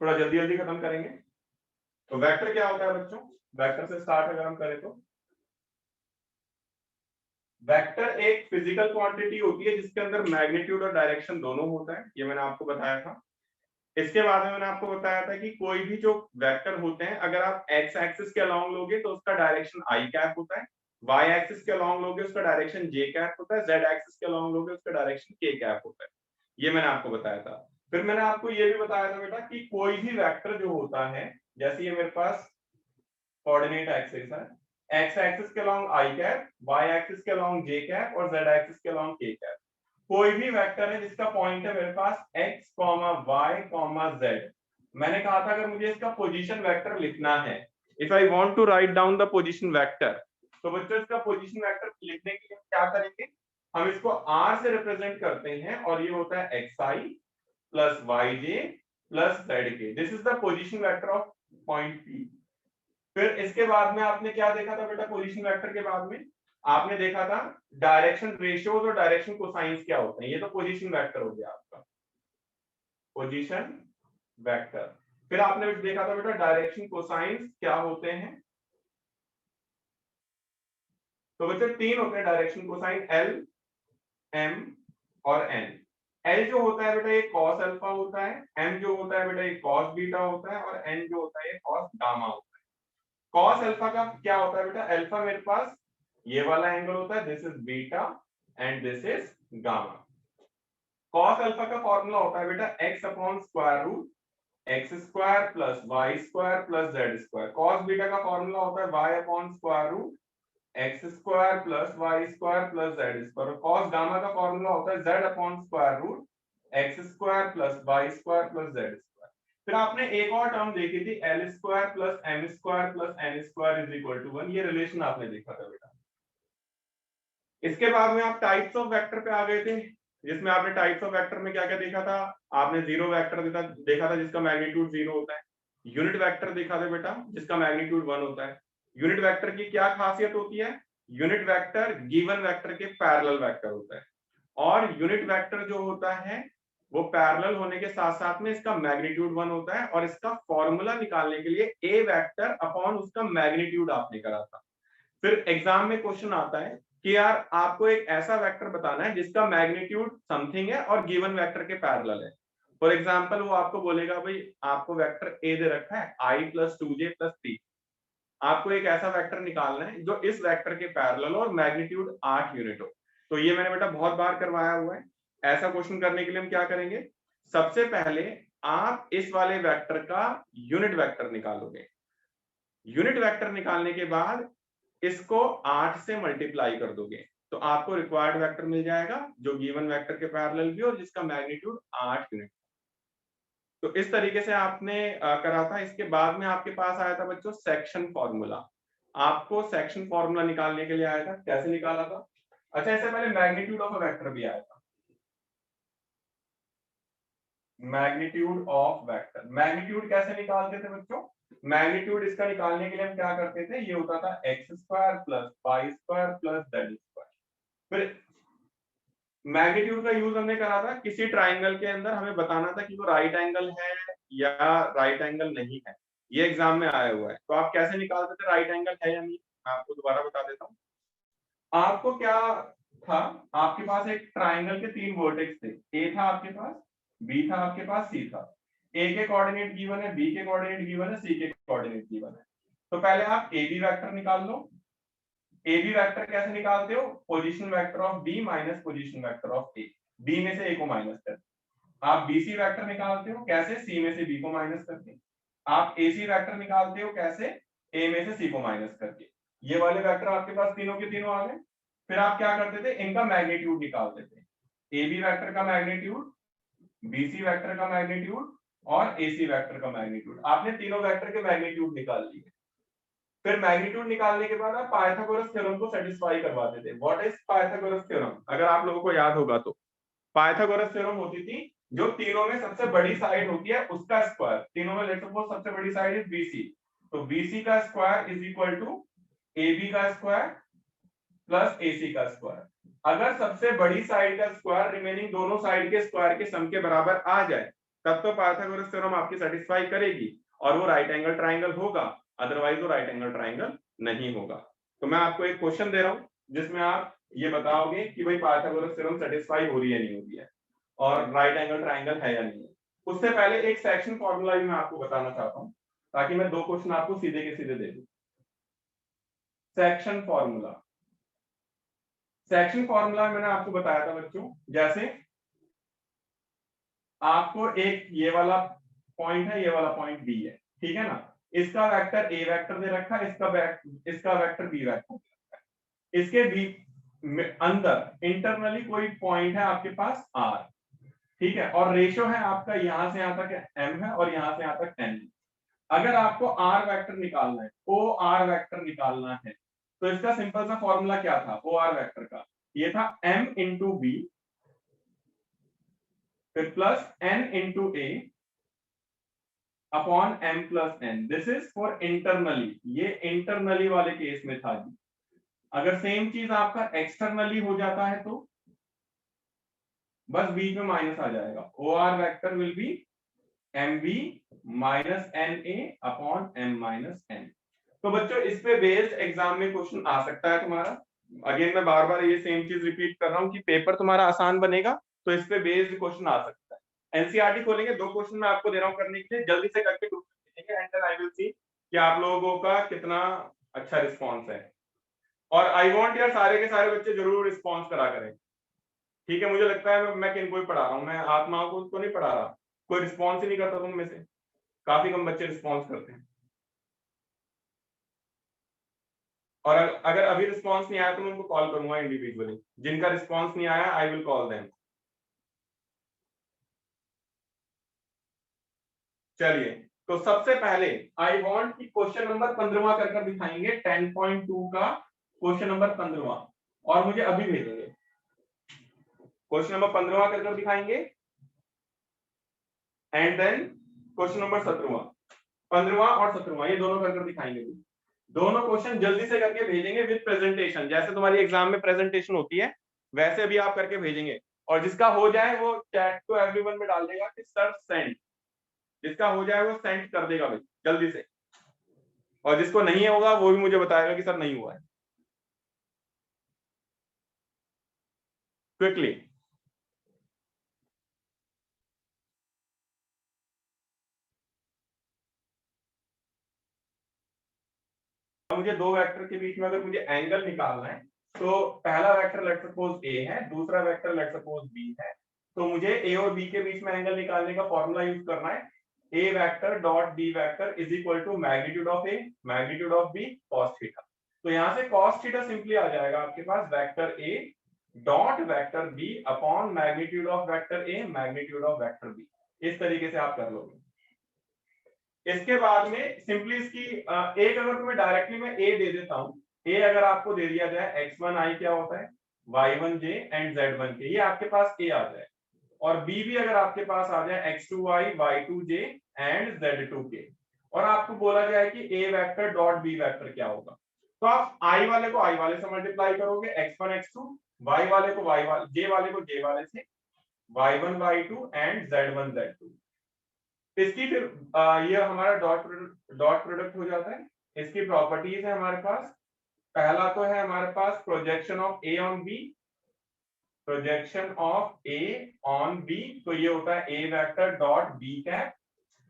थोड़ा जल्दी जल्दी खत्म करेंगे। तो वेक्टर क्या होता है बच्चों? वेक्टर से स्टार्ट अगर हम करें तो वेक्टर एक फिजिकल क्वांटिटी होती है जिसके अंदर मैग्नीट्यूड और डायरेक्शन दोनों होता है, ये मैंने आपको बताया था। इसके बाद में मैंने आपको बताया था कि कोई भी जो वेक्टर होते हैं अगर आप एक्स एक्सिस के अलोंग लोगे तो उसका डायरेक्शन आई कैप होता है, वाई एक्सिस के अलोंग लोगे उसका डायरेक्शन जे कैप होता है, जेड एक्सिस के अलोंग लोगे उसका डायरेक्शन के कैप होता है। ये मैंने आपको बताया था। फिर मैंने आपको ये भी बताया था बेटा कि कोई भी वेक्टर जो होता है, जैसे ये मेरे पास कोऑर्डिनेट एक्सिस है, एक्स एक्सिस के अलोंग आई कैप, वाई एक्सिस के अलोंग जे कैप और जेड एक्सिस के अलोंग के कैप। कोई भी वेक्टर है जिसका पॉइंट है मेरे पास x, y, z। मैंने कहा था अगर मुझे इसका पोजीशन वेक्टर लिखना है, if I want to write down the position vector, तो बच्चों इसका पोजीशन वेक्टर लिखने के लिए क्या करेंगे, हम इसको r से रिप्रेजेंट करते हैं और ये होता है xi plus yj plus zk। This is the position vector of point P। फिर इसके बाद में आपने क्या देखा था बेटा? पोजीशन वेक्टर के बाद में आपने देखा था डायरेक्शन रेशियोज और डायरेक्शन कोसाइंस क्या होते हैं। ये तो पोजीशन वेक्टर हो गया आपका, पोजीशन वेक्टर। फिर आपने देखा था बेटा डायरेक्शन कोसाइंस क्या होते हैं। तो बच्चे तीन होते हैं डायरेक्शन कोसाइन, एल, एम और एन। एल जो होता है बेटा ये कॉस अल्फा होता है, एम जो होता है बेटा ये कॉस बीटा होता है और एन जो होता है ये कॉस गामा होता है। कॉस अल्फा का क्या होता है बेटा? अल्फा मेरे पास ये वाला एंगल होता है, this is beta and this is gamma. Cos alpha का फॉर्मूला होता है बेटा x upon square root x square plus y square plus z square. Cos beta का फॉर्मूला होता है y upon square root x square plus y square plus z square. Cos gamma का formula होता है z upon square root x square plus y square plus z square. फिर आपने एक और टर्म देखी थी l square plus m square plus n square is equal to 1। ये रिलेशन आपने देखा था बेटा। इसके बाद में आप टाइप्स ऑफ वेक्टर पे आ गए थे, जिसमें आपने टाइप्स ऑफ वेक्टर में क्या क्या देखा था? आपने जीरो वेक्टर देखा था जिसका मैग्नीट्यूड 0 होता है। यूनिट वेक्टर देखा था बेटा जिसका मैग्नीट्यूड 1 होता है। यूनिट वेक्टर की क्या खासियत होती है? यूनिट वेक्टर गिवन वेक्टर के पैरेलल वेक्टर होता है और यूनिट वेक्टर जो होता है वो पैरेलल होने के साथ साथ में इसका मैग्नीट्यूड 1 होता है और इसका फॉर्मूला निकालने के लिए ए वेक्टर अपॉन उसका मैग्नीट्यूड आपने करा था। फिर एग्जाम में क्वेश्चन आता है कि यार आपको एक ऐसा वेक्टर बताना है जिसका मैग्नीट्यूड समथिंग है और गिवन वेक्टर के पैरेलल है। फॉर एग्जांपल वो आपको बोलेगा भाई आपको वेक्टर ए दे रखा है i प्लस 2j प्लस 3। आपको एक ऐसा वेक्टर निकालना है जो इस वेक्टर के पैरेलल और मैग्नीट्यूड 8 यूनिट हो। तो ये मैंने बेटा बहुत बार करवाया हुआ है। ऐसा क्वेश्चन करने के लिए हम क्या करेंगे, सबसे पहले आप इस वाले वेक्टर का यूनिट वेक्टर निकालोगे। यूनिट वेक्टर निकालने के बाद इसको 8 से मल्टीप्लाई कर दोगे तो आपको रिक्वायर्ड वेक्टर मिल जाएगा जो गिवन वेक्टर के पैरेलल भी और जिसका मैग्नीट्यूड 8 यूनिट। तो इस तरीके से आपने करा था। इसके बाद में आपके पास आया था बच्चों सेक्शन फॉर्मूला। आपको सेक्शन फॉर्मूला निकालने के लिए आया था। कैसे निकाला था? अच्छा, इससे पहले मैग्नीट्यूड ऑफ अ वेक्टर भी आया था। मैग्नीट्यूड ऑफ वेक्टर, मैग्नीट्यूड कैसे निकालते थे बच्चों? मैग्नीट्यूड इसका निकालने के लिए हम क्या करते थे, ये होता था x square plus y square plus z square. फिर मैग्नीट्यूड का यूज हमने करा था किसी ट्राइंगल के अंदर हमें बताना था कि वो राइट एंगल है या राइट एंगल नहीं है। ये एग्जाम में आया हुआ है। तो आप कैसे निकालते थे राइट एंगल है या नहीं? मैं आपको दोबारा बता देता हूँ। आपको क्या था, आपके पास एक ट्राइंगल के 3 वर्टेक्स थे। ए था आपके पास, बी था आपके पास, सी था। ए के कोऑर्डिनेट गिवन है, बी के कोऑर्डिनेट गिवन है, सी के कोऑर्डिनेट गिवन है। तो पहले आप ए बी वेक्टर निकाल लो। ए बी वेक्टर कैसे निकालते हो? Position vector of B minus position vector of A. B में से ए को माइनस कर। आप बीसी वेक्टर निकालते हो कैसे? सी में से बी को माइनस करके। आप एसी वेक्टर निकालते हो कैसे? ए में से सी को माइनस करके। ये वाले वेक्टर आपके पास तीनों के तीनों आ गए। फिर आप क्या करते थे, इनका मैग्नीट्यूड निकालते थे। ए बी वेक्टर का मैग्नीट्यूड, बीसी वेक्टर का मैग्नीट्यूड और एसी वेक्टर का मैग्नीट्यूड। आपने तीनों वेक्टर के मैग्नीट्यूड निकाल लिए। फिर मैग्नीट्यूड निकालने के बाद आप पाइथागोरस थ्योरम को सेटिस्फाई करवाते थे। What is Pythagoras theorem? अगर आप लोगों को याद होगा तो पाइथागोरस थ्योरम होती थी जो तीनों में सबसे बड़ी साइड होती है उसका स्क्वायर। तीनों में लेट्स सपोज सबसे बड़ी साइड इज बीसी, तो बीसी का square is equal to AB का स्क्वायर प्लस एसी का स्क्वायर। अगर सबसे बड़ी साइड का स्क्वायर रिमेनिंग दोनों साइड के स्क्वायर के सम के बराबर आ जाए तब तो पाइथागोरस थ्योरम आपकी सेटिस्फाई करेगी और वो राइट एंगल ट्राइंगल होगा, अदरवाइज वो राइट एंगल ट्राइंगल नहीं होगा। तो मैं आपको एक क्वेश्चन दे रहा हूं जिसमें आप ये बताओगे कि भाई पाइथागोरस थ्योरम सेटिस्फाई हो रही है नहीं हो रही है और राइट एंगल ट्राइंगल है या नहीं है। उससे पहले एक सेक्शन फॉर्मूला भी मैं आपको बताना चाहता हूं ताकि मैं 2 क्वेश्चन आपको सीधे के सीधे दे दूं। सेक्शन फॉर्मूला, सेक्शन फॉर्मूला मैंने आपको बताया था बच्चों, जैसे आपको एक ये वाला पॉइंट है, ये वाला पॉइंट बी है, ठीक है ना, इसका वेक्टर ए वेक्टर दे रखा है, इसका वेक्टर बी वेक्टर दे रखा है, इसके बी अंदर इंटरनली कोई पॉइंट है आपके पास आर, ठीक है, और रेशियो है आपका यहां से यहां तक एम है और यहां से यहां तक एन। अगर आपको आर वेक्टर निकालना है, ओ आर वेक्टर निकालना है, तो इसका सिंपल सा फॉर्मूला क्या था ओ आर वेक्टर का, ये था m इंटू बी फिर plus n into A upon m plus n। This is for internally, ये इंटरनली वाले केस में था जी। अगर सेम चीज आपका एक्सटर्नली हो जाता है तो बस बीच में माइनस आ जाएगा, O R vector will be m b minus n a upon m minus n. तो बच्चों इस पे बेस्ड एग्जाम में क्वेश्चन आ सकता है तुम्हारा। अगेन मैं बार बार ये सेम चीज रिपीट कर रहा हूँ कि पेपर तुम्हारा आसान बनेगा तो इस पे बेस्ड क्वेश्चन आ सकता है। एनसीईआरटी खोलेंगे, 2 क्वेश्चन मैं आपको दे रहा हूँ करने के लिए, जल्दी से करके ग्रुप में भेजेंगे and then I will see कि आप लोगों का कितना अच्छा रिस्पॉन्स है। और आई वांट यार सारे के सारे बच्चे जरूर रिस्पॉन्स करा करें, ठीक है। मुझे लगता है मैं किनको ही पढ़ा रहा हूँ, मैं आत्माओं को उसको नहीं पढ़ा रहा, कोई रिस्पॉन्स ही नहीं करता तुम में से, काफी कम बच्चे रिस्पॉन्स करते हैं। और अगर अभी रिस्पॉन्स नहीं आया तो मैं उनको कॉल करूंगा इंडिविजुअली, जिनका रिस्पॉन्स नहीं आया आई विल कॉल देम। चलिए, तो सबसे पहले आई वांट कि क्वेश्चन नंबर 15वां कर दिखाएंगे, 10.2 का क्वेश्चन नंबर 15वां, और मुझे अभी भेजेंगे। क्वेश्चन नंबर 15वां कर दिखाएंगे एंड देन क्वेश्चन नंबर 17वां, 15वां और 17वां ये दोनों कर दिखाएंगे। दोनों क्वेश्चन जल्दी से करके भेजेंगे विद प्रेजेंटेशन, जैसे तुम्हारी एग्जाम में प्रेजेंटेशन होती है वैसे भी आप करके भेजेंगे। और जिसका हो जाए वो चैट टू एवरीवन में डाल देगा कि सर सेंड, जिसका हो जाए वो सेंड कर देगा भाई जल्दी से, और जिसको नहीं होगा वो भी मुझे बताएगा कि सर नहीं हुआ है, क्विकली। मुझे 2 वेक्टर के बीच में अगर मुझे एंगल निकालना है तो पहला वेक्टर लेट सपोज ए है, दूसरा वेक्टर लेट सपोज बी है, तो मुझे ए और बी के बीच में एंगल निकालने का फॉर्मूला यूज करना है, A vector dot B vector is equal to magnitude of A magnitude of B cos theta. तो यहां से कॉस थीटा सिंपली आ जाएगा आपके पास vector A dot vector B upon magnitude of vector A magnitude of vector B. इस तरीके से आप कर लोगे। इसके बाद में सिंपली इसकी एक अगर तुम्हें डायरेक्टली मैं ए दे देता हूं, ए अगर आपको दे दिया जाए x1i क्या होता है y1j एंड z1k, ये आपके पास ए आ जाए, और बी भी अगर आपके पास आ जाए x2i y2j एंड z2k, और आपको बोला जाए कि ए वेक्टर डॉट बी वेक्टर क्या होगा, तो आप i वाले को i वाले से मल्टीप्लाई करोगे, x1 x2, y वाले को y वाले, j वाले को j वाले से, y1 y2 and z1 z2। इसकी फिर ये हमारा डॉट प्रोडक्ट हो जाता है। इसकी प्रॉपर्टीज है हमारे पास, पहला तो है हमारे पास projection of A on B, projection of A on B, तो ये होता है A vector dot B cap,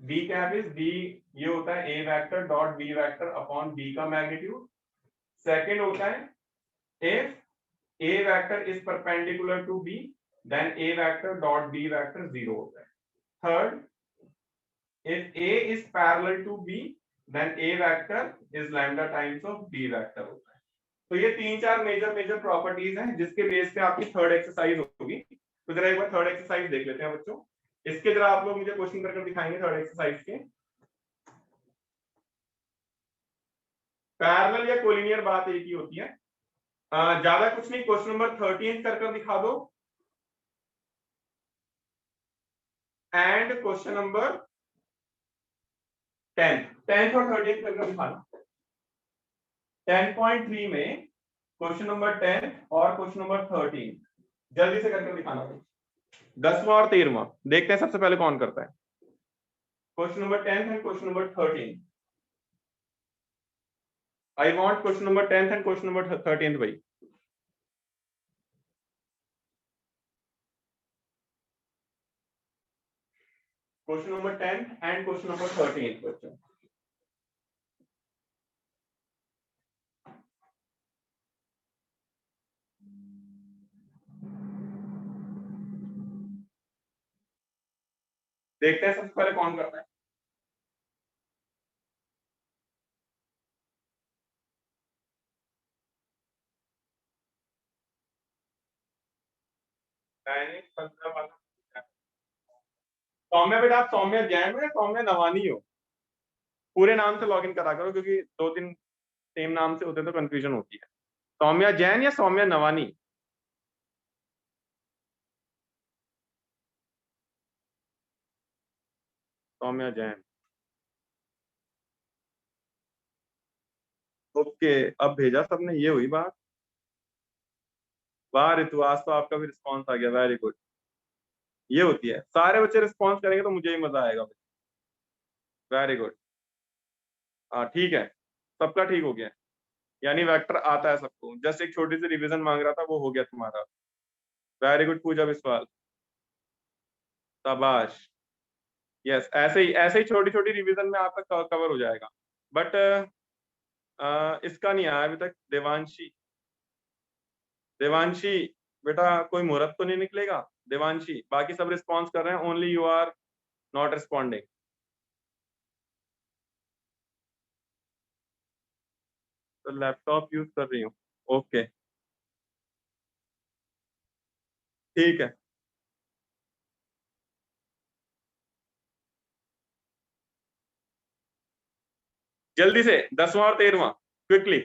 B cap is B, ये होता है A vector dot B vector upon B का मैग्नीट्यूड। सेकंड होता है if A vector is perpendicular to B then A vector dot B vector 0 होता है। Third, if A is parallel to B then A vector is lambda times of B vector होता है। तो ये 3-4 major properties हैं जिसके base पे आपकी थर्ड एक्सरसाइज होगी। तो जरा एक बार थर्ड एक्सरसाइज देख लेते हैं बच्चों, इसके जरा आप लोग मुझे क्वेश्चन करके दिखाएंगे थर्ड एक्सरसाइज के। पैरेलल या कोलिनियर बात एक ही होती है, ज्यादा कुछ नहीं। क्वेश्चन नंबर 13 कर दिखा दो एंड क्वेश्चन नंबर 10th और 13th करके दिखाना। 10.3 में क्वेश्चन नंबर 10 और क्वेश्चन नंबर 13 जल्दी से करके दिखाना। 10वां और 13वां देखते हैं सबसे पहले कौन करता है। Question number 10 and question number 13। I want question number 10 and question number 13 भाई। Question number 10 and question number 13 बच्चों। देखते हैं सबसे पहले कौन करता है। सौम्या बेटा, आप सौम्या जैन हो या सौम्या नवानी हो? पूरे नाम से लॉगिन करा करो, क्योंकि 2 दिन सेम नाम से होते हैं तो कंफ्यूजन होती है। सौम्या जैन या सौम्या नवानी? सौम्या जैन। ओके, अब भेजा सबने, ये हुई बात। वाह रितु, आज तो आपका भी रिस्पॉन्स आ गया, वेरी गुड। ये होती है, सारे बच्चे रिस्पॉन्स करेंगे तो मुझे ही मजा आएगा। Very good. हाँ ठीक है, सबका ठीक हो गया। यानी वेक्टर आता है सबको, जस्ट एक छोटी सी रिवीजन मांग रहा था, वो हो गया तुम्हारा। वेरी गुड पूजा बिस्वाल, शाबाश। यस, ऐसे ही छोटी छोटी रिवीजन में आपका कवर हो जाएगा। बट इसका नहीं आया अभी तक। देवांशी, देवांशी बेटा, कोई मुहूर्त तो नहीं निकलेगा? देवांशी, बाकी सब रिस्पॉन्स कर रहे हैं, only you are not responding. तो लैपटॉप यूज कर रही हूँ। ओके ठीक है, जल्दी से 10वां और 13वां क्विकली।